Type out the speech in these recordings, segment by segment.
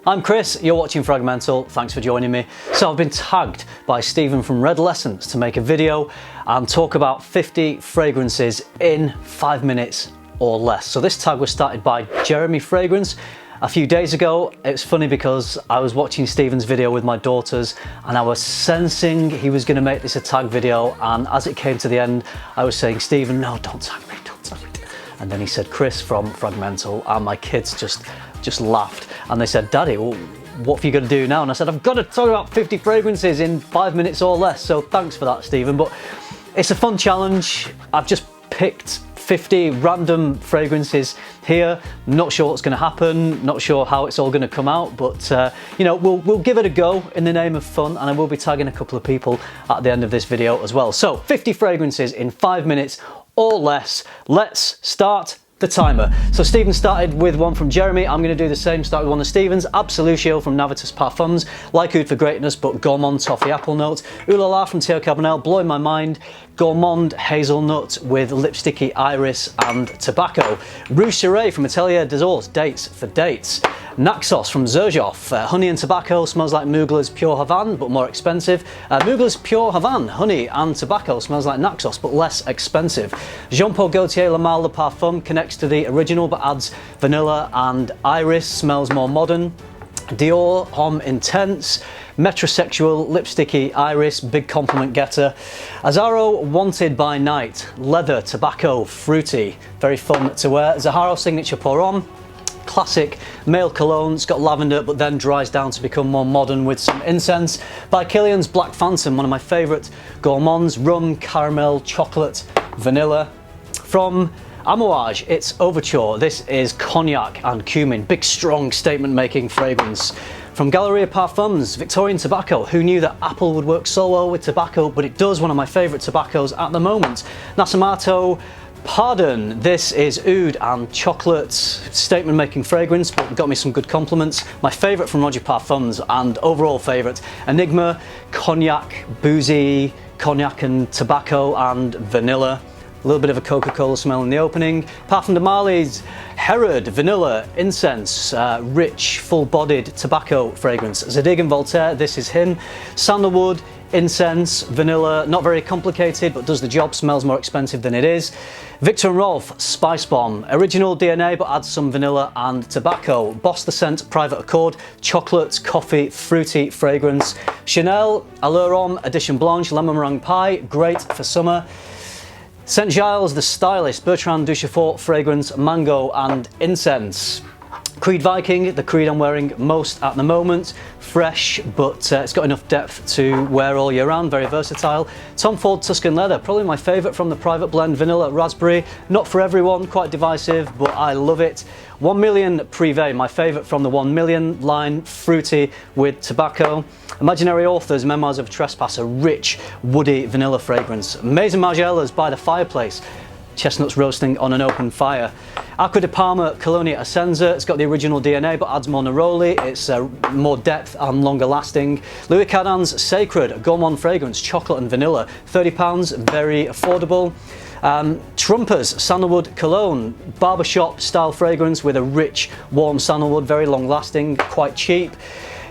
I'm Chris, you're watching FRAG-MENTAL, thanks for joining me. So I've been tagged by Stephen from Red Lessons to make a video and talk about 50 fragrances in 5 minutes or less. So this tag was started by Jeremy Fragrance a few days ago. It's funny because I was watching Stephen's video with my daughters and I was sensing he was going to make this a tag video, and as it came to the end I was saying, Stephen, no, don't tag me, don't tag me. And then he said Chris from FRAG-MENTAL, and my kids just laughed and they said, Daddy, well, what are you going to do now? And I said, I've got to talk about 50 fragrances in 5 minutes or less. So thanks for that, Stephen. But it's a fun challenge. I've just picked 50 random fragrances here. Not sure what's going to happen, not sure how it's all going to come out, but you know, we'll give it a go in the name of fun, and I will be tagging a couple of people at the end of this video as well. So 50 fragrances in 5 minutes or less. Let's start the timer. So Stephen started with one from Jeremy. I'm going to do the same, start with one of Stephen's. Absolutio from Navitus Parfums, like Oud for Greatness, but gourmand toffee apple note. Ooh La La from Thio Carbonel, blowing my mind. Gourmand hazelnut with lipsticky iris and tobacco. Rouge Ciré from Atelier des Ors, dates for dates. Naxos from Xerjoff, honey and tobacco, smells like Mugler's Pure Havane, but more expensive. Mugler's Pure Havane, honey and tobacco, smells like Naxos, but less expensive. Jean Paul Gaultier Le Male de Parfum connects to the original, but adds vanilla and iris, smells more modern. Dior Homme Intense, metrosexual, lipsticky iris, big compliment getter. Azzaro Wanted by Night, leather, tobacco, fruity, very fun to wear. Zaharo Signature Pour On, classic male cologne. It's got lavender but then dries down to become more modern with some incense. By Kilian's Black Phantom, one of my favourite gourmands, rum, caramel, chocolate, vanilla. From Amouage, it's Overture. This is cognac and cumin, big strong statement making fragrance. From Galeria Parfums, Victorian Tobacco. Who knew that apple would work so well with tobacco, but it does. One of my favourite tobaccos at the moment. Nasomato Pardon, this is oud and chocolate, statement making fragrance, but got me some good compliments. My favourite from Roger Parfums, and overall favourite, Enigma, cognac, boozy, cognac and tobacco and vanilla. A little bit of a Coca-Cola smell in the opening. Parfum de Marly's Herod, vanilla, incense, rich, full-bodied tobacco fragrance. Zadig and Voltaire, this is him. Sandalwood, incense, vanilla, not very complicated, but does the job, smells more expensive than it is. Victor & Rolf, Spice Bomb, original DNA, but adds some vanilla and tobacco. Boss the Scent, Private Accord, chocolate, coffee, fruity fragrance. Chanel, Allure Homme, Edition Blanche, Lemon Meringue Pie, great for summer. St. Giles, The Stylist, Bertrand Duchefort fragrance, mango and incense. Creed Viking, the Creed I'm wearing most at the moment. Fresh, but it's got enough depth to wear all year round, very versatile. Tom Ford Tuscan Leather, probably my favourite from the private blend, vanilla raspberry. Not for everyone, quite divisive, but I love it. 1 Million Privé, my favourite from the 1 Million line, fruity with tobacco. Imaginary Authors, Memoirs of a Trespasser, rich, woody vanilla fragrance. Maison Margiela's By the Fireplace, chestnuts roasting on an open fire. Acqua di Parma Colonia Essenza, it's got the original DNA but adds more neroli, it's more depth and longer lasting. Louis Cardin's Sacred, a gourmand fragrance, chocolate and vanilla, £30, very affordable. Trumpers Sandalwood Cologne, barbershop style fragrance with a rich warm sandalwood, very long lasting, quite cheap.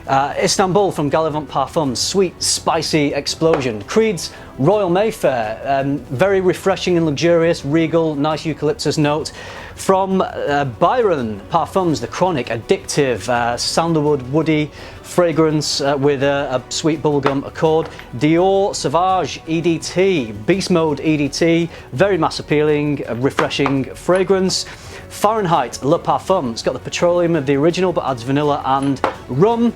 Istanbul from Gallivant Parfums, sweet spicy explosion. Creed's Royal Mayfair, very refreshing and luxurious, regal, nice eucalyptus note. From Byron Parfums, the Chronic, addictive, sandalwood woody fragrance with a sweet bubblegum accord. Dior Sauvage EDT, Beast Mode EDT, very mass appealing, refreshing fragrance. Fahrenheit Le Parfum, it's got the petroleum of the original but adds vanilla and rum.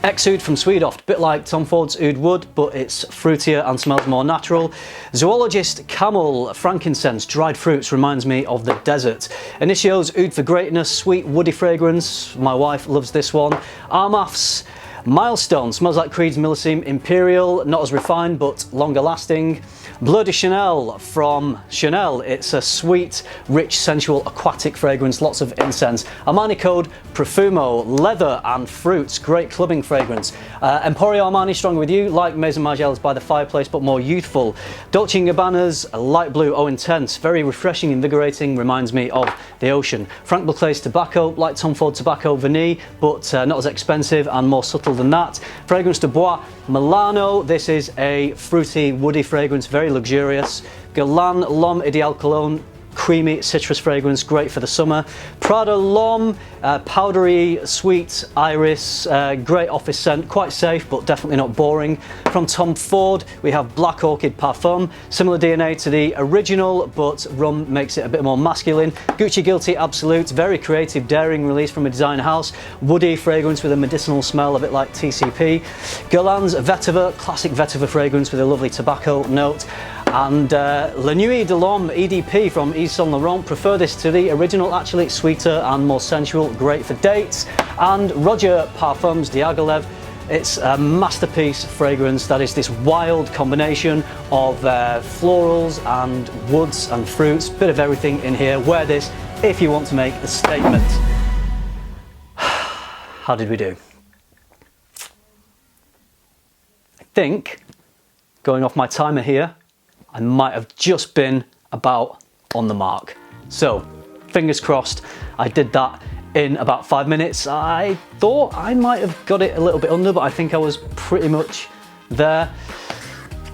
Ex-Oud from Swedoft, bit like Tom Ford's Oud Wood, but it's fruitier and smells more natural. Zoologist Camel Frankincense, dried fruits, reminds me of the desert. Initio's Oud for Greatness, sweet woody fragrance, my wife loves this one. Armaf's Milestone, smells like Creed's Millesime Imperial, not as refined but longer lasting. Bleu de Chanel from Chanel, it's a sweet, rich, sensual, aquatic fragrance, lots of incense. Armani Code Profumo, leather and fruits, great clubbing fragrance. Emporio Armani, Strong With You, like Maison Margiela's By the Fireplace but more youthful. Dolce & Gabbana's light blue, Oh Intense, very refreshing, invigorating, reminds me of the ocean. Frank Buclay's Tobacco, like Tom Ford Tobacco Vanille, but not as expensive and more subtle than that. Fragrance de Bois Milano, this is a fruity, woody fragrance, very luxurious. Guerlain L'Homme Ideal Cologne, creamy citrus fragrance, great for the summer. Prada L'Homme, powdery, sweet iris, great office scent, quite safe but definitely not boring. From Tom Ford we have Black Orchid Parfum, similar DNA to the original but rum makes it a bit more masculine. Gucci Guilty Absolute, very creative, daring release from a design house, woody fragrance with a medicinal smell, a bit like TCP. Guerlain's Vetiver, classic vetiver fragrance with a lovely tobacco note. And La Nuit de l'Homme EDP from Yves Saint Laurent, prefer this to the original actually, it's sweeter and more sensual, great for dates. And Roger Parfums Diaghilev, it's a masterpiece fragrance that is this wild combination of florals and woods and fruits, bit of everything in here. Wear this if you want to make a statement. How did we do? I think, going off my timer here, I might have just been about on the mark. So, fingers crossed, I did that in about 5 minutes. I thought I might have got it a little bit under, but I think I was pretty much there.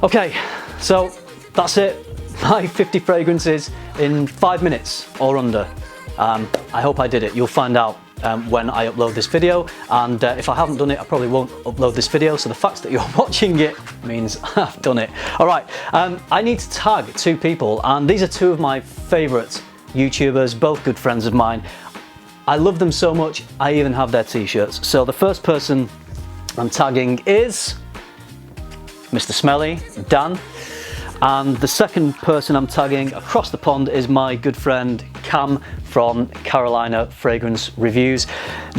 Okay, so that's it. My 50 fragrances in 5 minutes or under. I hope I did it. You'll find out when I upload this video, and if I haven't done it I probably won't upload this video, so the fact that you're watching it means I've done it. Alright, I need to tag 2 people, and these are 2 of my favourite YouTubers, both good friends of mine. I love them so much I even have their t-shirts. So the first person I'm tagging is Mr. Smelly, Dan. And the second person I'm tagging across the pond is my good friend Cam from Carolina Fragrance Reviews.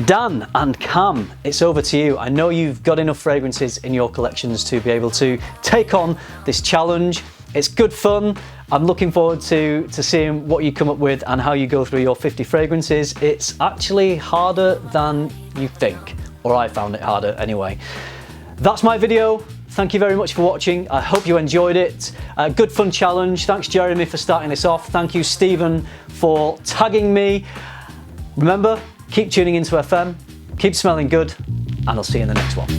Dan and Cam, it's over to you. I know you've got enough fragrances in your collections to be able to take on this challenge. It's good fun. I'm looking forward to seeing what you come up with and how you go through your 50 fragrances. It's actually harder than you think, or I found it harder anyway. That's my video. Thank you very much for watching. I hope you enjoyed it. Good fun challenge. Thanks Jeremy for starting this off. Thank you Stephen for tagging me. Remember, keep tuning into FM, keep smelling good, and I'll see you in the next one.